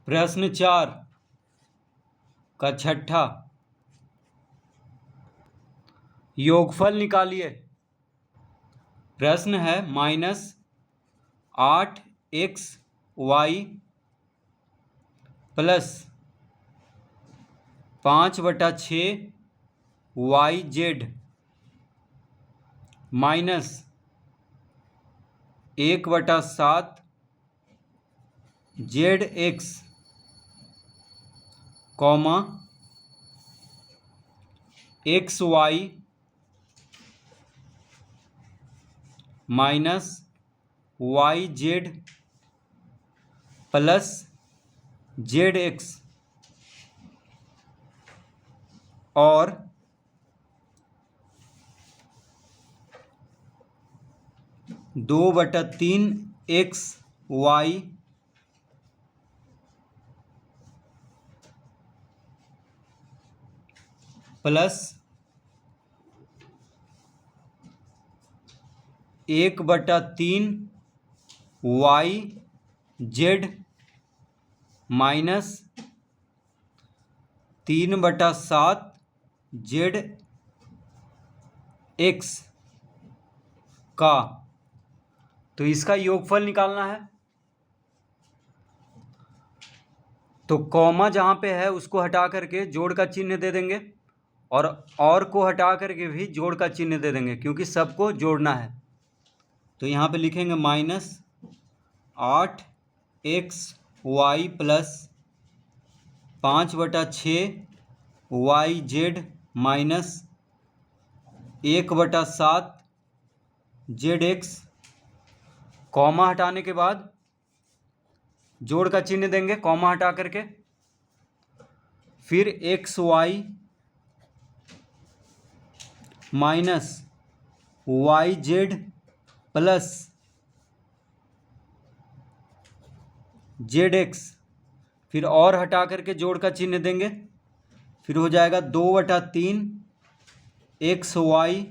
प्रश्न 4 का छठा, योगफल निकालिए। प्रश्न है -8xy plus 5/6 minus 1/7 zx comma xy minus yz plus zx और 2/3 xy plus 1/3 yz minus 3/7 zx का, तो इसका योगफल निकालना है। तो कॉमा जहाँ पे है उसको हटा करके जोड़ का चिन्ह दे देंगे और को हटा करके भी जोड़ का चिन्ह दे देंगे, क्योंकि सबको जोड़ना है। तो यहाँ पे लिखेंगे -8xy plus 5/6 yz minus 1/7 zx, comma हटाने के बाद जोड़ का चिन्ह देंगे कॉमा हटा करके, फिर xy minus yz plus zx, फिर और हटा करके जोड़ का चिन्ह देंगे, फिर हो जाएगा 2/3 xy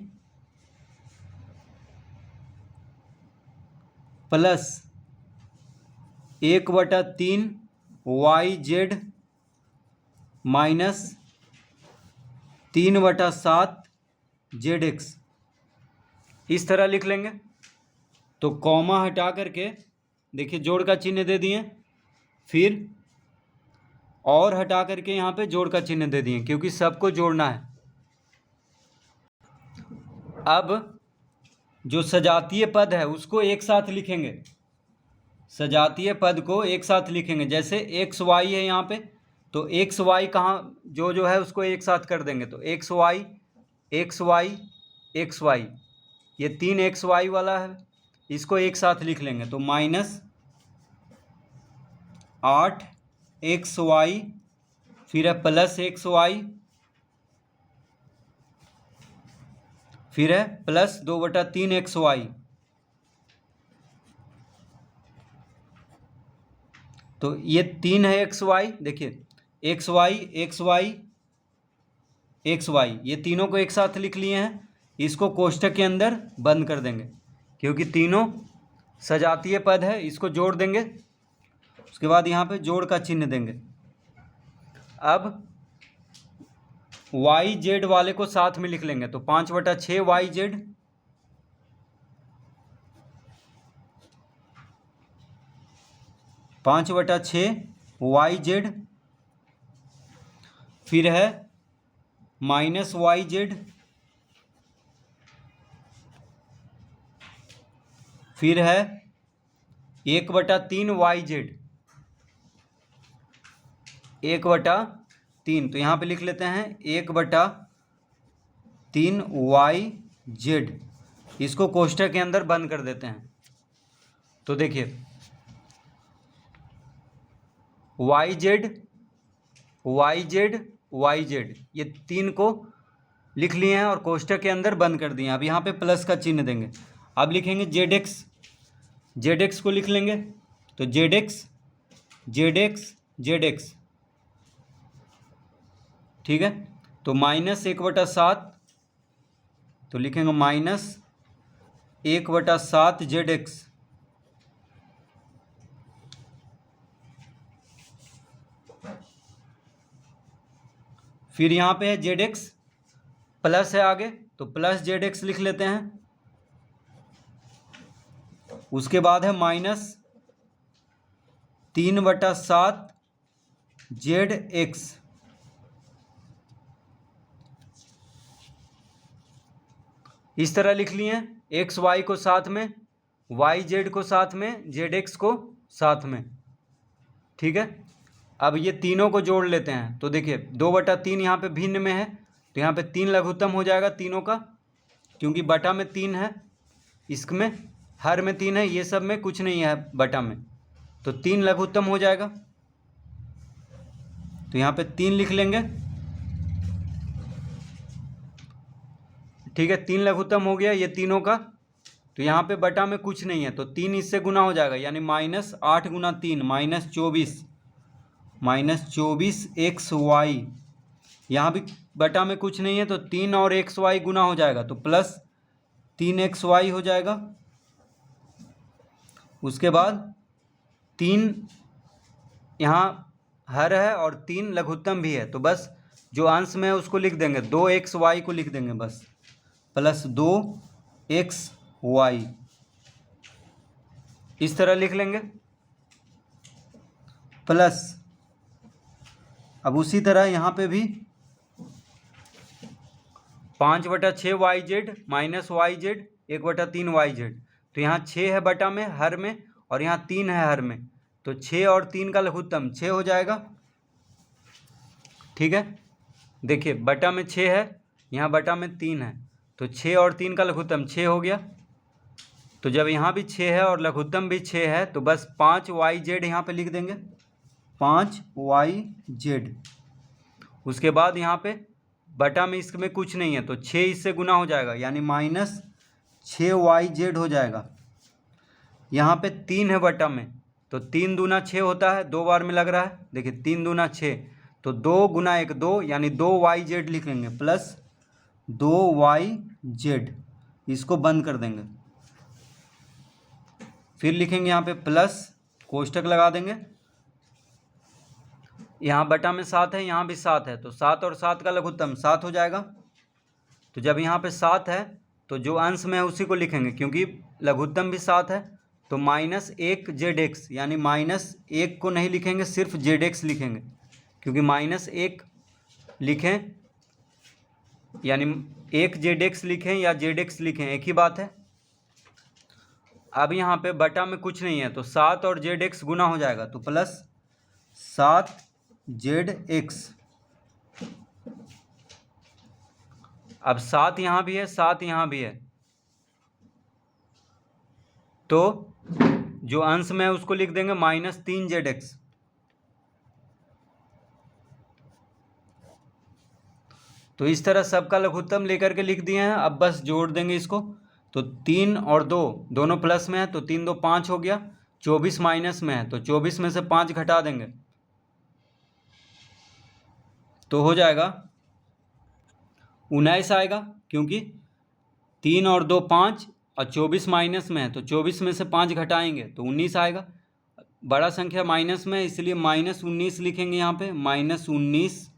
plus 1/3 yz minus 3/7 zx, इस तरह लिख लेंगे। तो कॉमा हटा करके देखिए जोड़ का चिन्ह दे दिए, फिर और हटा करके यहाँ पे जोड़ का चिन्ह दे दिए, क्योंकि सबको जोड़ना है। अब जो सजातीय पद है उसको एक साथ लिखेंगे, सजातीय पद को एक साथ लिखेंगे। जैसे एक्स वाई है यहाँ पे, तो एक्स वाई कहाँ जो है उसको एक साथ कर देंगे। तो x y x y x y, ये 3 एक्स वाई वाला है, इसको एक साथ लिख लेंगे। तो -8xy फिर है प्लस xy फिर है प्लस 2/3 xy। तो ये 3 है xy, देखिए xy xy xy, ये तीनों को एक साथ लिख लिए हैं। इसको कोष्ठक के अंदर बंद कर देंगे, क्योंकि तीनों सजातीय पद है। इसको जोड़ देंगे, उसके बाद यहाँ पे जोड़ का चिन्ह देंगे। अब yz वाले को साथ में लिख लेंगे। तो 5/6 yz 5/6 yz, फिर है माइनस yz, फिर है 1/3 yz 1/3। तो यहाँ पे लिख लेते हैं 1/3 yz, इसको कोष्ठक के अंदर बंद कर देते हैं। तो देखिए yz yz yz, ये 3 को लिख लिए हैं और कोष्ठक के अंदर बंद कर दिए। अब यहाँ पे प्लस का चिन्ह देंगे। अब लिखेंगे zx, zx को लिख लेंगे। तो zx zx zx, ठीक है। तो -1/7, तो लिखेंगे -1/7 zx फिर यहाँ पे है जेड एक्स प्लस है आगे, तो प्लस जेड एक्स लिख लेते हैं। उसके बाद है -3/7 जेड एक्स। इस तरह लिख लिए, एक्स वाई को साथ में, वाई जेड को साथ में, जेड एक्स को साथ में। ठीक है, अब ये तीनों को जोड़ लेते हैं। तो देखिए 2/3 यहाँ पे भिन्न में है, तो यहाँ पे 3 लघुत्तम हो जाएगा तीनों का, क्योंकि बटा में 3 है, इसमें हर में 3 है, ये सब में कुछ नहीं है बटा में, तो 3 लघुत्तम हो जाएगा। तो यहाँ पे 3 लिख लेंगे। ठीक है, 3 लघुत्तम हो गया ये तीनों का। तो यहाँ पे बटा में कुछ नहीं है, तो 3 इससे गुना हो जाएगा, यानी -8 गुना 3 -24 एक्स वाई। यहाँ भी बटा में कुछ नहीं है, तो 3 और एक्स वाई गुना हो जाएगा, तो +3 एक्स वाई हो जाएगा। उसके बाद 3 यहाँ हर है और 3 लघुत्तम भी है, तो बस जो अंश में है उसको लिख देंगे, 2x y को लिख देंगे बस, +2x y, इस तरह लिख लेंगे। प्लस अब उसी तरह यहाँ पे भी 5/6 y z minus y z 1/3 y z. तो यहाँ 6 है बटा में हर में, और यहाँ 3 है हर में, तो 6 और 3 का लघुत्तम 6 हो जाएगा। ठीक है, देखिए बटा में 6 है, यहाँ बटा में 3 है, तो 6 और 3 का लघुत्तम 6 हो गया। तो जब यहाँ भी 6 है और लघुत्तम भी 6 है, तो बस 5 वाई जेड यहाँ पर लिख देंगे, 5 वाई जेड। उसके बाद यहाँ पे बटा में इसमें कुछ नहीं है, तो 6 इससे गुना हो जाएगा, यानी -6 वाई जेड हो जाएगा। यहाँ पे 3 है बटा में, तो 3 दूना 6 होता है, 2 बार में लग रहा है, देखिए 3 दूना 6, तो 2 गुना 1 2, यानी 2 वाई जेड लिख लेंगे, +2 वाई जेड, इसको बंद कर देंगे। फिर लिखेंगे यहाँ पे प्लस, कोष्टक लगा देंगे, यहाँ बटा में 7 है, यहाँ भी 7 है, तो 7 और 7 का लघुत्तम 7 हो जाएगा। तो जब यहाँ पे 7 है, तो जो अंश में है उसी को लिखेंगे, क्योंकि लघुत्तम भी 7 है, तो -1 जेड एक्स, यानी -1 को नहीं लिखेंगे, सिर्फ जेड एक्स लिखेंगे, क्योंकि -1 लिखें यानी 1 जेड एक्स लिखें या जेड एक्स लिखें एक ही बात है। अब यहाँ पे बटा में कुछ नहीं है, तो 7 और जेड एक्स गुना हो जाएगा, तो +7 जेड एक्स। अब 7 यहाँ भी है, 7 यहाँ भी है, तो जो अंश में है उसको लिख देंगे -3 जेड एक्स। तो इस तरह सबका लघुत्तम लेकर के लिख दिए हैं। अब बस जोड़ देंगे इसको, तो 3 और 2 दोनों प्लस में है, तो 3 2 5 हो गया, 24 माइनस में है, तो 24 में से 5 घटा देंगे, तो हो जाएगा 19 आएगा, क्योंकि 3 और 2 5 और 24 माइनस में है, तो 24 में से 5 घटाएंगे तो 19 आएगा। बड़ा संख्या माइनस में है, इसलिए -19 लिखेंगे यहाँ पे, -19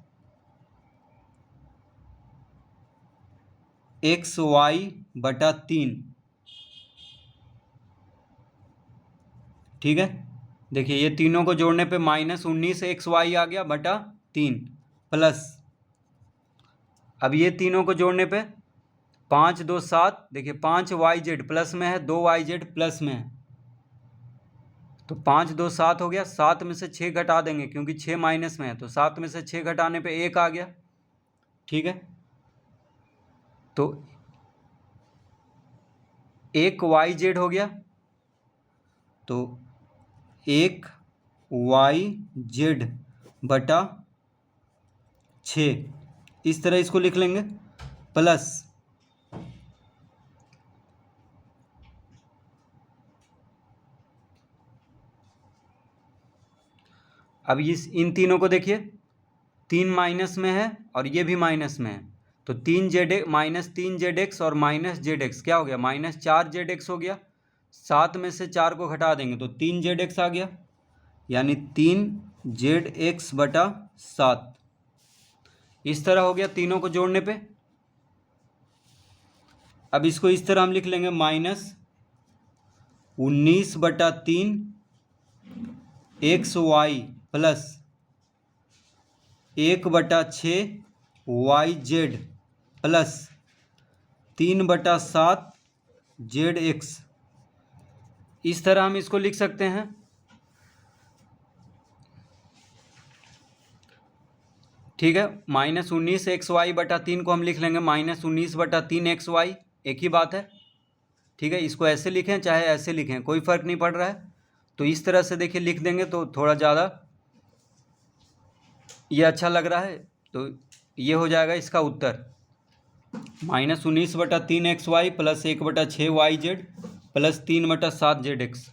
एक्स वाई बटा 3। ठीक है, देखिए ये तीनों को जोड़ने पे -19 एक्स वाई आ गया बटा 3, प्लस अब ये तीनों को जोड़ने पे 5 2 7, देखिए 5 वाई जेड प्लस में है, 2 वाई जेड प्लस में है, तो 5 2 7 हो गया। 7 में से 6 घटा देंगे, क्योंकि 6 माइनस में है, तो 7 में से 6 घटाने पे 1 आ गया। ठीक है, तो 1 वाई जेड हो गया, तो 1 वाई जेड बटा 6, इस तरह इसको लिख लेंगे, प्लस अब इन तीनों को देखिए, 3 माइनस में है और ये भी माइनस में है, तो -3 जेड एक्स और -जेड एक्स क्या हो गया, -4 जेड एक्स हो गया। 7 में से 4 को घटा देंगे तो 3 जेड एक्स आ गया, यानी 3 जेड एक्स बटा 7। इस तरह हो गया तीनों को जोड़ने पे। अब इसको इस तरह हम लिख लेंगे -19/3 XY plus 1/6 YZ plus 3/7 ZX। इस तरह हम इसको लिख सकते हैं। ठीक है, -19 XY/3 को हम लिख लेंगे -19/3 XY, एक ही बात है। ठीक है, इसको ऐसे लिखें चाहे ऐसे लिखें, कोई फ़र्क नहीं पड़ रहा है। तो इस तरह से देखिए लिख देंगे तो थोड़ा ज़्यादा ये अच्छा लग रहा है। तो ये हो जाएगा इसका उत्तर, -19/3 XY plus 1/6 YZ plus 3/7 ZX।